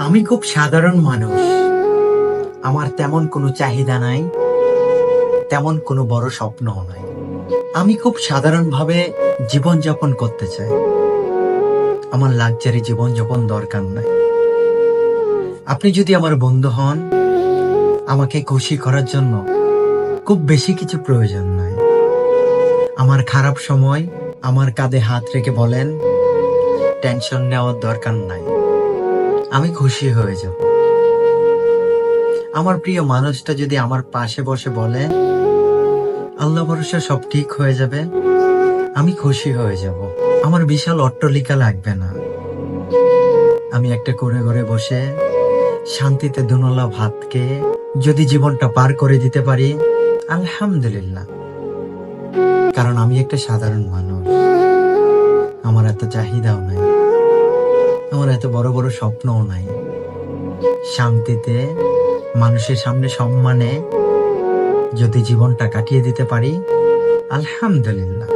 আমি খুব সাধারণ মানুষ। আমার তেমন কোনো চাহিদা নাই, তেমন কোনো বড় স্বপ্নও নাই। আমি খুব সাধারণভাবে জীবনযাপন করতে চাই। আমার লাক্সারি জীবনযাপন দরকার নাই। আপনি যদি আমার বন্ধু হন, আমাকে খুশি করার জন্য খুব বেশি কিছু প্রয়োজন নাই। আমার খারাপ সময় আমার কাঁধে হাত রেখে বলেন, টেনশন নেওয়ার দরকার নাই, আমি খুশি হয়ে যাব। আমার প্রিয় মানুষটা যদি আমার পাশে বসে বলে, আল্লাহ ভরসা সব ঠিক হয়ে যাবে, আমি খুশি হয়ে যাব। আমার বিশাল অট্টালিকা লাগবে না। আমি একটা করে ঘরে বসে শান্তিতে দুনলা ভাত খেয়ে যদি জীবনটা পার করে দিতে পারি, আলহামদুলিল্লাহ। কারণ আমি একটা সাধারণ মানুষ। আমার এত চাহিদাও নাই, আমার এত বড় বড় স্বপ্নও নাই। শান্তিতে মানুষের সামনে সম্মানে যদি জীবনটা কাটিয়ে দিতে পারি, আলহামদুলিল্লাহ।